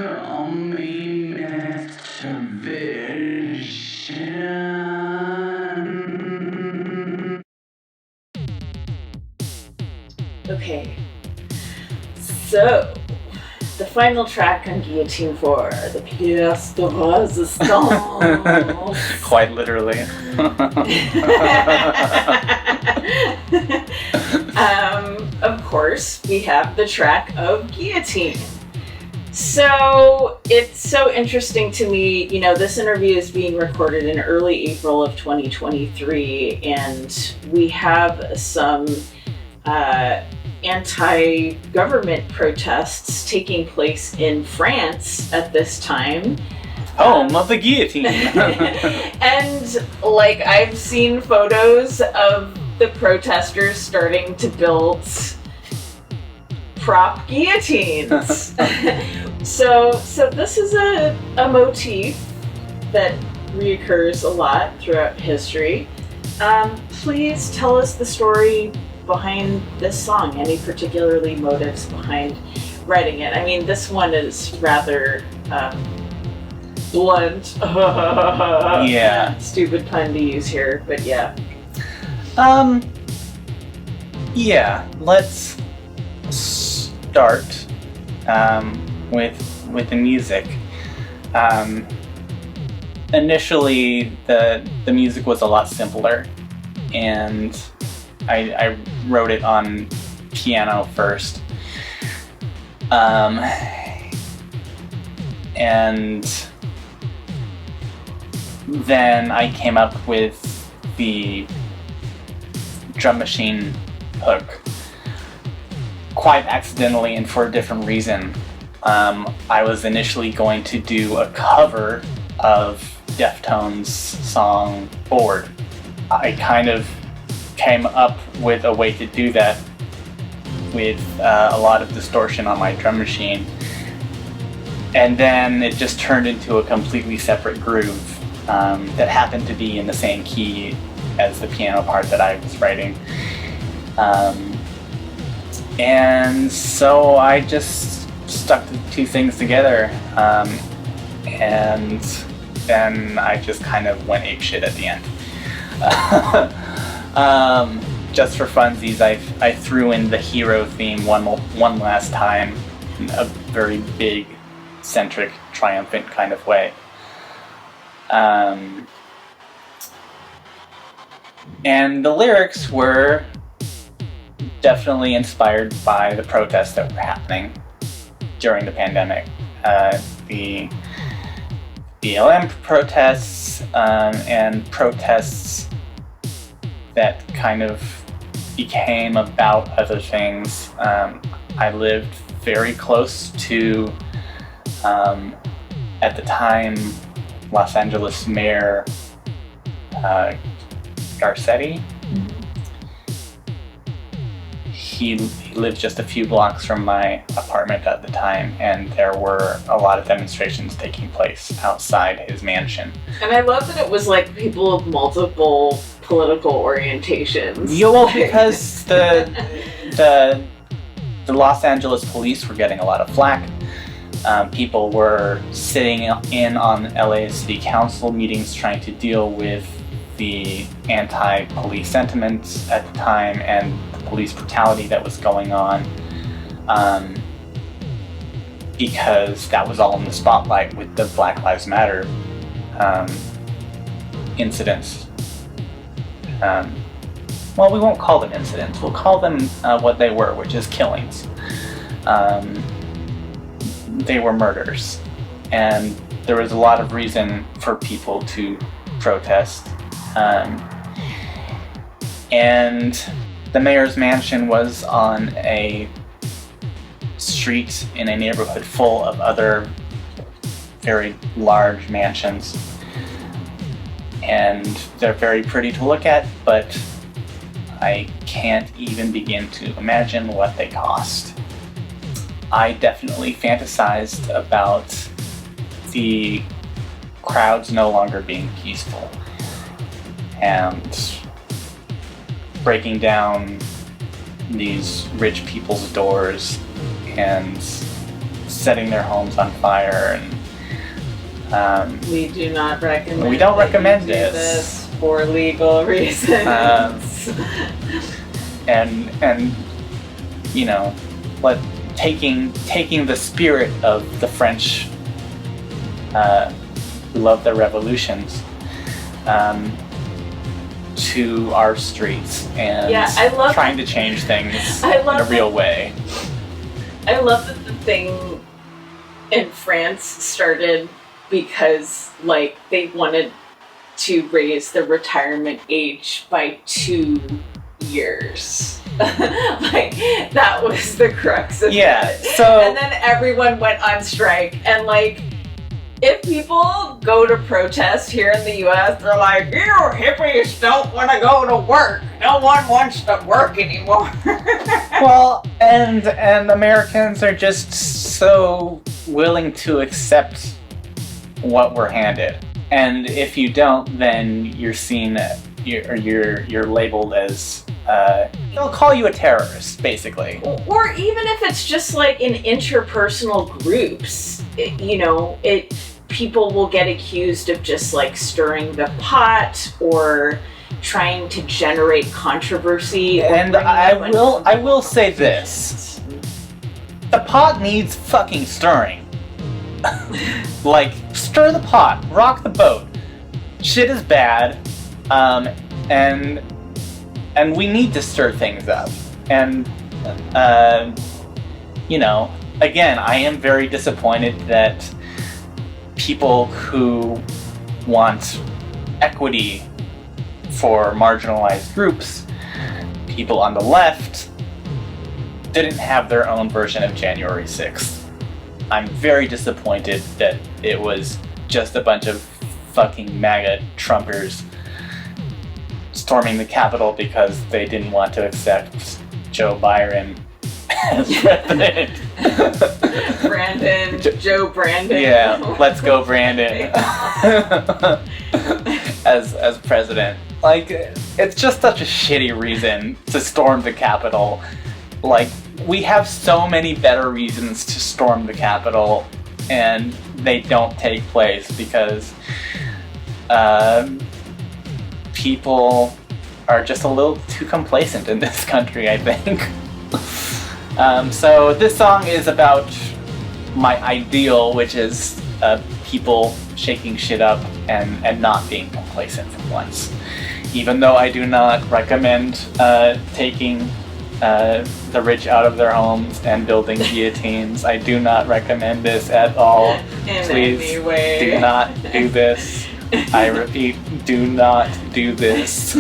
Coming vision. Okay, so the final track on Guillotine 4, the pièce de résistance. Quite literally. Of course, we have the track of Guillotine. So it's so interesting to me, this interview is being recorded in early April of 2023, and we have some anti-government protests taking place in France at this time. Home of the guillotine. And I've seen photos of the protesters starting to build prop guillotines. So this is a motif that reoccurs a lot throughout history. Please tell us the story behind this song, any particularly motives behind writing it. I mean, this one is rather blunt. Yeah. Stupid pun to use here, but yeah. Yeah, let's start with the music. Initially, the music was a lot simpler, and I wrote it on piano first. And then I came up with the drum machine hook quite accidentally and for a different reason. I was initially going to do a cover of Deftones' song Bored. I kind of came up with a way to do that with a lot of distortion on my drum machine, and then it just turned into a completely separate groove that happened to be in the same key as the piano part that I was writing, and so I just stuck the two things together, and then I just kind of went apeshit at the end. Just for funsies, I threw in the hero theme one last time in a very big, centric, triumphant kind of way. And the lyrics were definitely inspired by the protests that were happening during the pandemic. The BLM protests and protests that kind of became about other things. I lived very close to, at the time, Los Angeles Mayor Garcetti. He lived just a few blocks from my apartment at the time, and there were a lot of demonstrations taking place outside his mansion. And I love that it was people of multiple political orientations. Yeah, well, because the Los Angeles police were getting a lot of flack. People were sitting in on LA City Council meetings trying to deal with the anti-police sentiments at the time and the police brutality that was going on, because that was all in the spotlight with the Black Lives Matter incidents. Well, we won't call them incidents. We'll call them what they were, which is killings. They were murders, and there was a lot of reason for people to protest. And the mayor's mansion was on a street in a neighborhood full of other very large mansions. And they're very pretty to look at, but I can't even begin to imagine what they cost. I definitely fantasized about the crowds no longer being peaceful and breaking down these rich people's doors and setting their homes on fire, and we do not recommend. We don't that recommend you do this for legal reasons. And you know, taking the spirit of the French who love their revolutions to our streets and trying to change things in a real way. I love that the thing in France started because, like, they wanted to raise the retirement age by 2 years. Like, that was the crux of it. So, and then everyone went on strike, and, like, if people go to protest here in the US, they're like, you hippies don't want to go to work. No one wants to work anymore. Well, and Americans are just so willing to accept what we're handed. And if you don't, then you're seen, you're labeled as, they'll call you a terrorist, basically. Or even if it's just like in interpersonal groups, people will get accused of just like stirring the pot or trying to generate controversy. And I will say this: the pot needs fucking stirring. Like, stir the pot, rock the boat. Shit is bad, and we need to stir things up. And again, I am very disappointed that people who want equity for marginalized groups, people on the left, didn't have their own version of January 6th. I'm very disappointed that it was just a bunch of fucking MAGA Trumpers storming the Capitol because they didn't want to accept Joe Biden as president. Joe Brandon. Yeah, let's go Brandon. as president. Like, it's just such a shitty reason to storm the Capitol. Like, we have so many better reasons to storm the Capitol, and they don't take place because people are just a little too complacent in this country, I think. So this song is about my ideal, which is people shaking shit up and not being complacent for once. Even though I do not recommend taking the rich out of their homes and building guillotines, I do not recommend this at all. Please do not do this. I repeat, do not do this.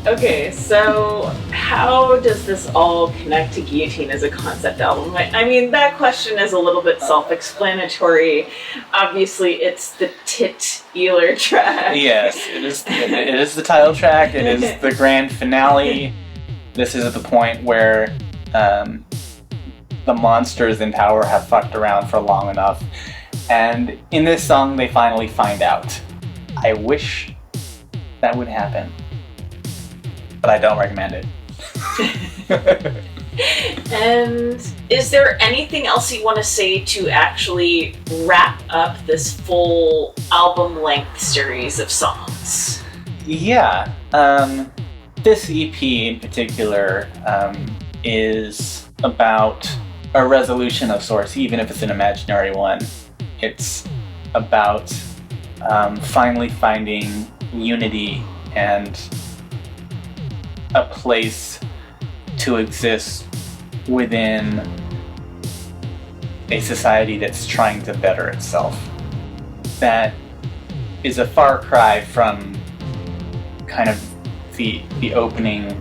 Okay, so how does this all connect to Guillotine as a concept album? I mean, that question is a little bit self-explanatory. Obviously, it's the titular track. Yes, it is the title track. It is the grand finale. This is at the point where the monsters in power have fucked around for long enough. And in this song, they finally find out. I wish that would happen, but I don't recommend it. And is there anything else you want to say to actually wrap up this full album-length series of songs? Yeah, this EP in particular is about a resolution of sorts, even if it's an imaginary one. It's about finally finding unity and a place to exist within a society that's trying to better itself. That is a far cry from kind of the opening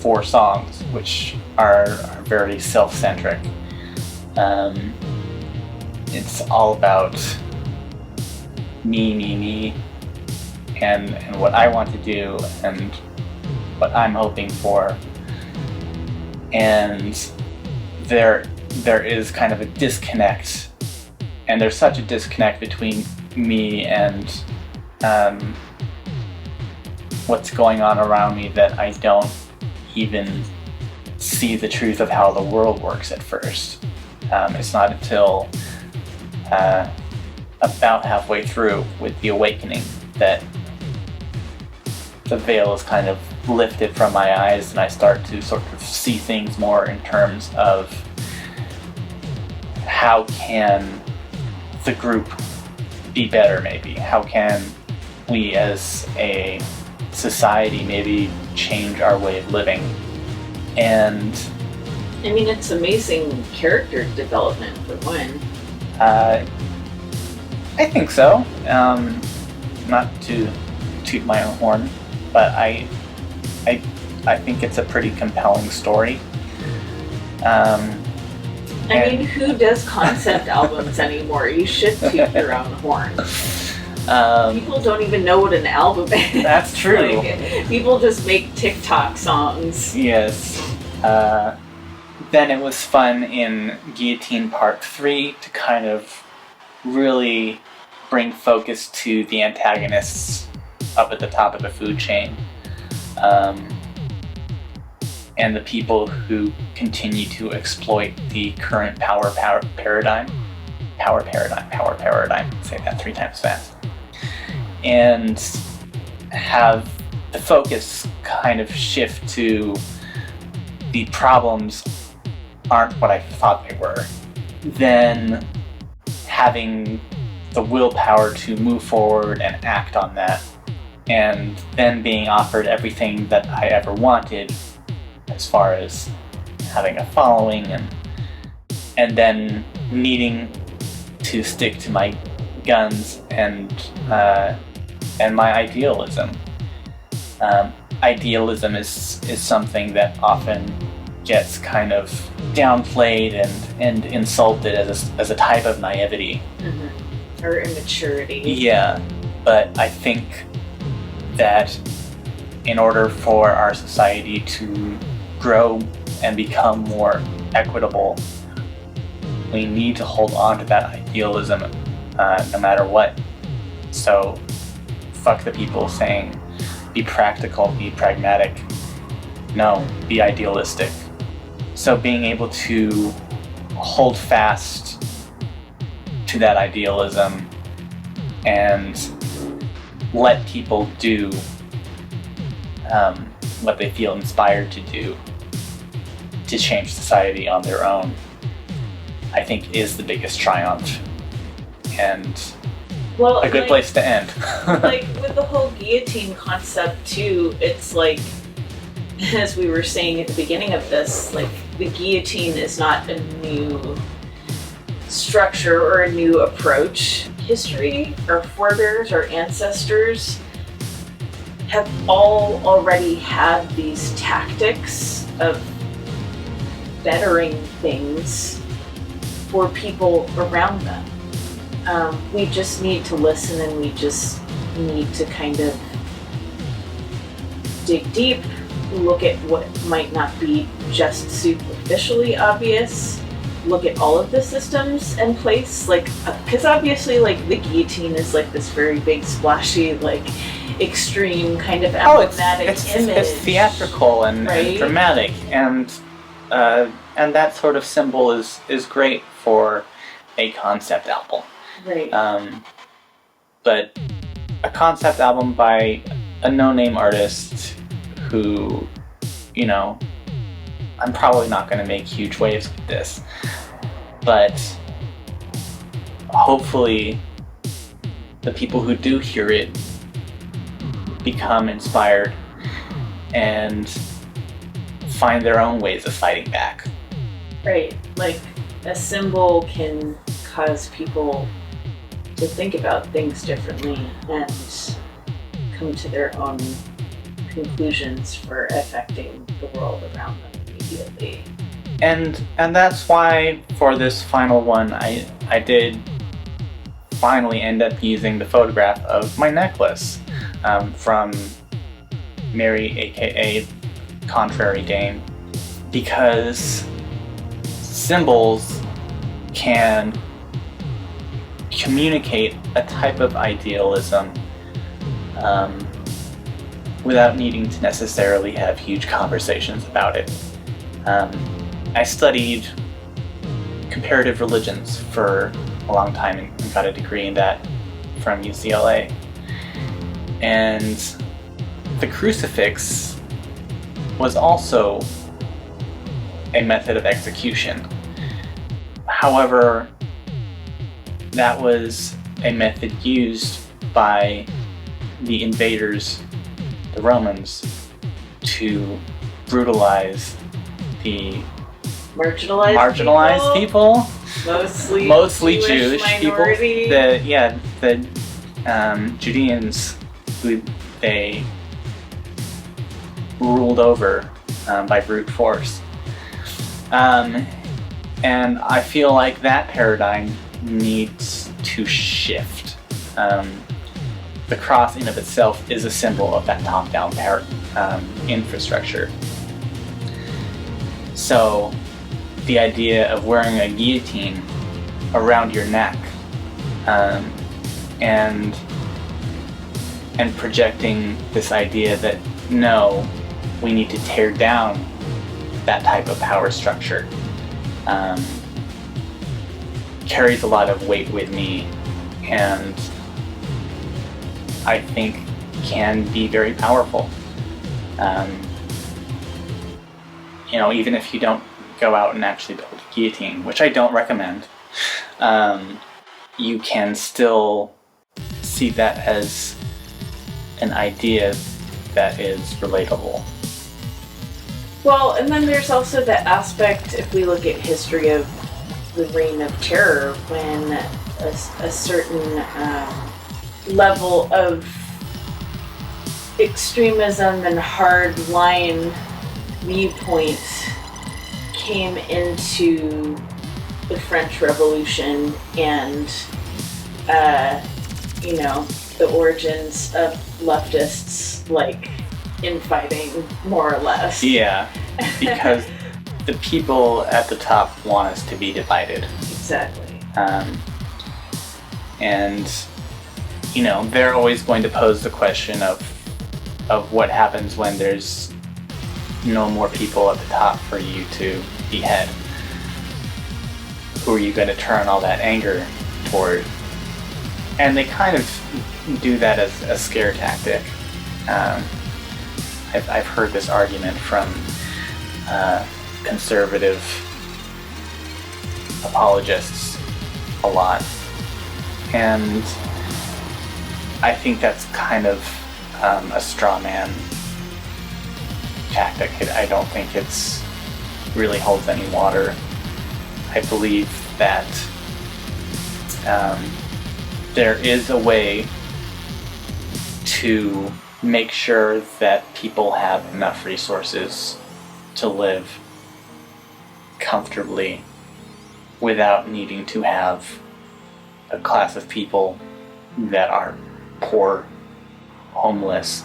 4 songs, which are very self-centric. It's all about me, and what I want to do, and what I'm hoping for. And there is kind of a disconnect, and there's such a disconnect between me and what's going on around me that I don't even see the truth of how the world works at first. It's not until about halfway through with the awakening that the veil is kind of lifted from my eyes, and I start to sort of see things more in terms of how can the group be better, maybe? How can we as a society maybe change our way of living? And I mean, it's amazing character development for one. I think so. Not to toot my own horn, but I think it's a pretty compelling story. I mean, who does concept albums anymore? You should toot your own horn. People don't even know what an album is. That's true. Like, people just make TikTok songs. Yes. Then it was fun in Guillotine Part 3 to kind of really bring focus to the antagonists up at the top of the food chain. And the people who continue to exploit the current power paradigm. Say that 3 times fast. And have the focus kind of shift to the problems aren't what I thought they were. Then having the willpower to move forward and act on that. And then being offered everything that I ever wanted, as far as having a following, and then needing to stick to my guns and my idealism. Idealism is something that often gets kind of downplayed and insulted as a type of naivety. Mm-hmm. Or immaturity. Yeah, but I think that in order for our society to grow and become more equitable, we need to hold on to that idealism no matter what. So fuck the people saying be practical, be pragmatic. No, be idealistic. So being able to hold fast to that idealism and let people do what they feel inspired to do to change society on their own, I think is the biggest triumph and a good place to end. Like with the whole guillotine concept too, it's like, as we were saying at the beginning of this, like the guillotine is not a new structure or a new approach. History, our forebears, our ancestors have all already had these tactics of bettering things for people around them. We just need to listen, and we just need to kind of dig deep, look at what might not be just superficially obvious, look at all of the systems in place, like, because obviously, like, the guillotine is like this very big, splashy, like, extreme kind of emblematic image. It's theatrical and dramatic, and that sort of symbol is great for a concept album. Right. But a concept album by a no-name artist who, you know, I'm probably not going to make huge waves with this, but hopefully the people who do hear it become inspired and find their own ways of fighting back. Right. Like, a symbol can cause people to think about things differently and come to their own conclusions for affecting the world around them immediately. And that's why for this final one, I did finally end up using the photograph of my necklace from Mary, aka Contrary Dame, because symbols can communicate a type of idealism without needing to necessarily have huge conversations about it. I studied comparative religions for a long time and got a degree in that from UCLA. And the crucifix was also a method of execution. However, that was a method used by the invaders, the Romans, to brutalize the marginalized people. Mostly Jewish minority. people. The Judeans, who they ruled over by brute force. And I feel like that paradigm needs to shift. The cross in of itself is a symbol of that top-down infrastructure. So the idea of wearing a guillotine around your neck and projecting this idea that no, we need to tear down that type of power structure carries a lot of weight with me, and I think can be very powerful. Even if you don't go out and actually build a guillotine, which I don't recommend, you can still see that as an idea that is relatable. Well, and then there's also the aspect, if we look at history of the Reign of Terror, when a certain level of extremism and hard-line viewpoint came into the French Revolution and, the origins of leftists, like, infighting, more or less. Yeah, because the people at the top want us to be divided. Exactly. And they're always going to pose the question of what happens when there's no more people at the top for you to behead. Who are you going to turn all that anger toward? And they kind of do that as a scare tactic. I've heard this argument from conservative apologists a lot, and I think that's kind of a straw man tactic. I don't think it's really holds any water. I believe that there is a way to make sure that people have enough resources to live comfortably without needing to have a class of people that are poor, homeless.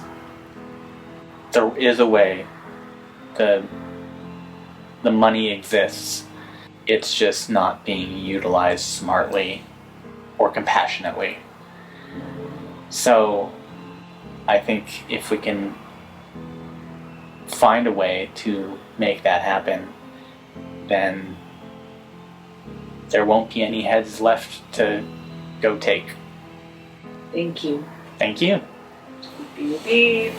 There is a way. The money exists. It's just not being utilized smartly or compassionately. So I think if we can find a way to make that happen, then there won't be any heads left to go take. Thank you. Thank you. Beep, beep.